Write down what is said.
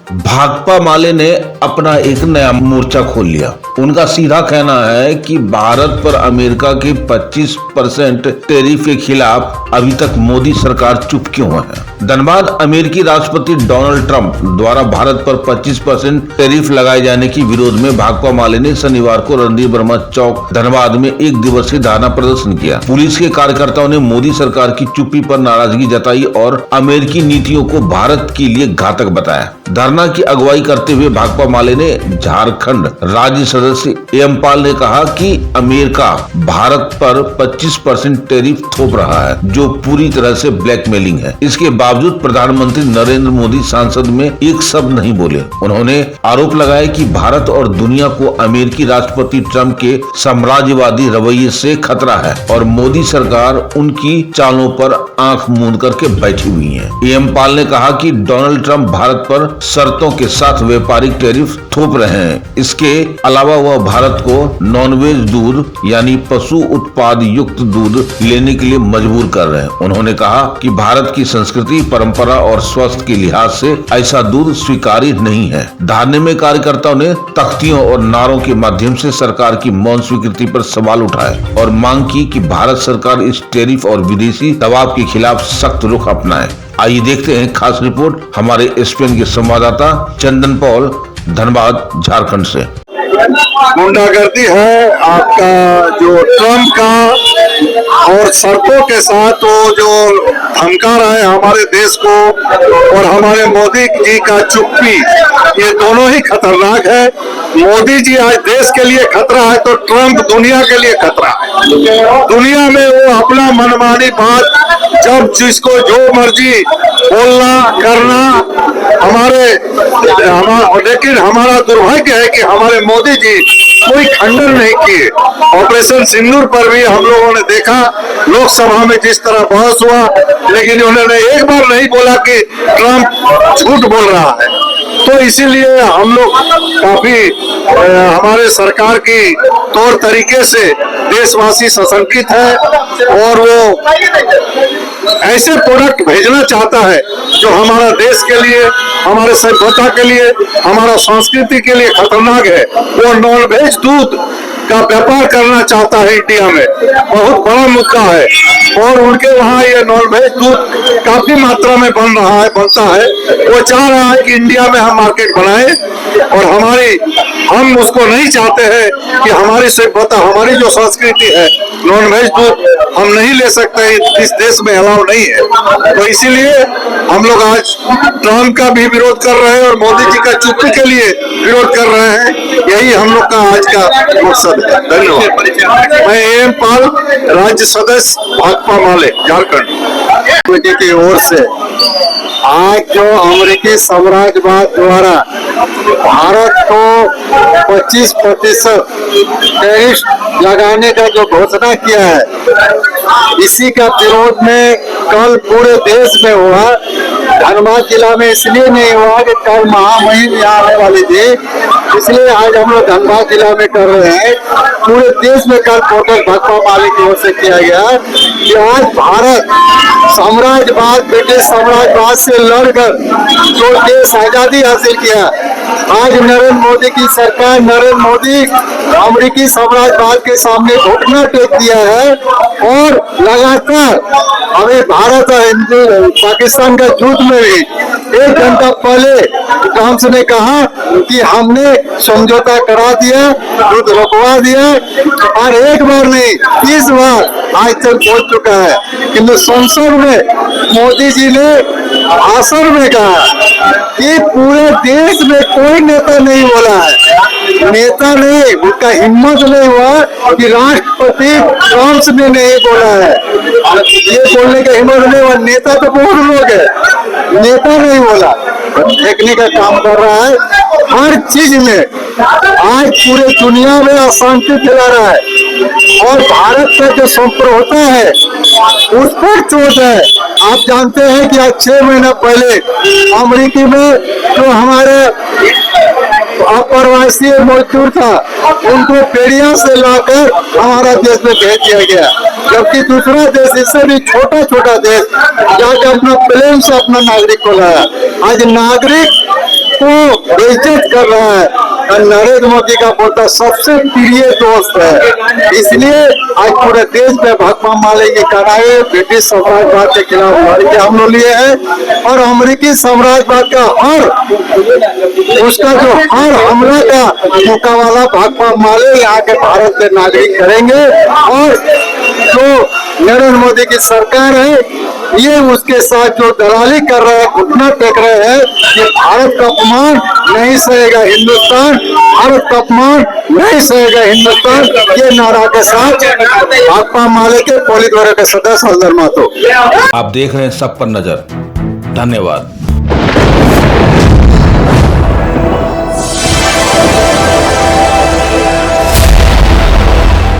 भाकपा माले ने अपना एक नया मोर्चा खोल लिया। उनका सीधा कहना है कि भारत पर अमेरिका के 25% टैरिफ के खिलाफ अभी तक मोदी सरकार चुप क्यों है। धनबाद अमेरिकी राष्ट्रपति डोनाल्ड ट्रंप द्वारा भारत पर 25% टैरिफ लगाए जाने की विरोध में भाकपा माले ने शनिवार को रणधीर वर्मा चौक धनबाद में एक दिवसीय धरना प्रदर्शन किया। पुलिस के कार्यकर्ताओं ने मोदी सरकार की चुप्पी पर नाराजगी जताई और अमेरिकी नीतियों को भारत के लिए घातक बताया। धरना की अगुवाई करते हुए भाकपा माले ने झारखंड राज्य सदस्य एमपाल ने कहा कि अमेरिका भारत पर 25% टैरिफ थोप रहा है, जो पूरी तरह से ब्लैकमेलिंग है। इसके बावजूद प्रधानमंत्री नरेंद्र मोदी संसद में एक शब्द नहीं बोले। उन्होंने आरोप लगाया कि भारत और दुनिया को अमेरिकी राष्ट्रपति ट्रंप के साम्राज्यवादी रवैये से खतरा है और मोदी सरकार उनकी चालों पर आंख मूंद करके बैठी हुई है। एमपाल ने कहा कि डोनाल्ड ट्रंप भारत पर शर्तों के साथ व्यापारिक टैरिफ थोप रहे हैं। इसके अलावा वह भारत को नॉनवेज दूध यानी पशु उत्पाद युक्त दूध लेने के लिए मजबूर कर रहे हैं। उन्होंने कहा कि भारत की संस्कृति, परंपरा और स्वास्थ्य के लिहाज से ऐसा दूध स्वीकार्य नहीं है। धरने में कार्यकर्ताओं ने तख्तियों और नारों के माध्यम से सरकार की मौन स्वीकृति पर सवाल उठाए और मांग की कि भारत सरकार इस टैरिफ और विदेशी दबाव के खिलाफ सख्त रुख अपनाए। आइए देखते हैं खास रिपोर्ट हमारे एसपीएन के संवाददाता चंदन पॉल धनबाद झारखंड से। गुंडागर्दी है आपका जो ट्रम्प का और शर्तों के साथ वो जो धमका रहा है हमारे देश को और हमारे मोदी जी का चुप्पी, ये दोनों ही खतरनाक है। मोदी जी आज देश के लिए खतरा है तो ट्रम्प दुनिया के लिए खतरा है। दुनिया में वो अपना मनमानी बात जब जिसको जो मर्जी बोलना करना लेकिन हमारा दुर्भाग्य है कि हमारे मोदी जी कोई खंडन नहीं किए। ऑपरेशन सिंदूर पर भी हम लोगों ने देखा लोकसभा में जिस तरह बहस हुआ, लेकिन उन्होंने एक बार नहीं बोला कि ट्रम्प झूठ बोल रहा है। तो इसीलिए हम लोग काफी हमारे सरकार की तौर तरीके से देशवासी सशंकित है और वो ऐसे प्रोडक्ट भेजना चाहता है जो हमारा देश के लिए, हमारे सभ्यता के लिए, हमारा संस्कृति के लिए खतरनाक है। वो नॉनवेज दूध का व्यापार करना चाहता है इंडिया में, बहुत बड़ा मुद्दा है और उनके वहाँ ये नॉनवेज दूध काफी मात्रा में बनता है। वो चाह रहा है कि इंडिया में हम मार्केट बनाए और हम उसको नहीं चाहते हैं कि हमारी सभ्यता, हमारी जो संस्कृति है, नॉनवेज दूध हम नहीं ले सकते, इस देश में अलाउ नहीं है। तो इसीलिए हम लोग आज ट्रम्प का भी विरोध कर रहे हैं और मोदी जी का चुप्पी के लिए विरोध कर रहे हैं। यही हम लोग का आज का मकसद है। धन्यवाद। मैं एमपाल राज्य सदस्य भाकपा माले झारखंड कमेटी की ओर से आज जो अमेरिकी साम्राज्यवाद द्वारा भारत को 25% टैरिफ लगाने का जो घोषणा किया है, इसी का विरोध में कल पूरे देश में हुआ। धनबाद जिला में इसलिए नहीं हुआ कि कल महामहिम यहाँ आने वाली थी, इसलिए आज हम लोग धनबाद जिला में कर रहे हैं। पूरे देश में कल प्रोटेस्ट भाकपा माले की ओर से किया गया कि आज भारत साम्राज्यवाद, ब्रिटिश साम्राज्यवाद से लड़कर जो देश आजादी हासिल किया, आज नरेंद्र मोदी की सरकार, नरेंद्र मोदी अमेरिकी साम्राज्यवाद के सामने घुटना टेक दिया है और लगातार हमें भारत और पाकिस्तान का युद्ध में भी 1 घंटा पहले ट्रम्प ने कहा कि हमने समझौता करा दिया, युद्ध रुकवा दिया और एक बार नहीं 30 बार आज तक बोल चुका है। किंतु संसद में मोदी जी ने भाषण में कहा कि पूरे देश में कोई नेता नहीं बोला है, नेता नहीं, उनका हिम्मत नहीं हुआ कि राष्ट्रपति ट्रम्प ने नहीं बोला है। ये बोलने का हिम्मत नहीं हुआ। नेता तो बहुत लोग है, नेता नहीं बोला, देखने का काम कर रहा है। हर चीज में आज पूरे दुनिया में अशांति फैला रहा है और भारत का जो संप्रभुता है उस पर चोट है। आप जानते हैं कि आज 6 महीना पहले अमेरिकी में जो हमारे अप्रवासी मजदूर था, उनको पेड़िया से लाकर हमारा देश में भेज दिया गया, जबकि दूसरा देश, इससे भी छोटा छोटा देश, जाकर अपना प्लेन से अपना नागरिक को लाया। आज नागरिक को बेइज्जत कर रहा है। और नरेंद्र मोदी का पोता सबसे प्रिय दोस्त है, इसलिए आज पूरे देश में भाकपा माले की कड़ाई ब्रिटिश साम्राज्यवाद के खिलाफ लड़ के हम लोग लिए हैं। और अमेरिकी साम्राज्यवाद का उसका जो हर हमला का मुकाबला भाकपा माले यहाँ के भारत के नागरिक करेंगे। और जो नरेंद्र मोदी की सरकार है, ये उसके साथ जो दलाली कर रहे हैं, घुटना टेक रहे हैं, ये भारत का अपमान नहीं सहेगा हिंदुस्तान, भारत का अपमान नहीं सहेगा हिंदुस्तान। ये नारा के साथ भाकपा माले के पोलित ब्यूरो के सदस्य हल्दर महतो। आप देख रहे हैं सब पर नजर। धन्यवाद।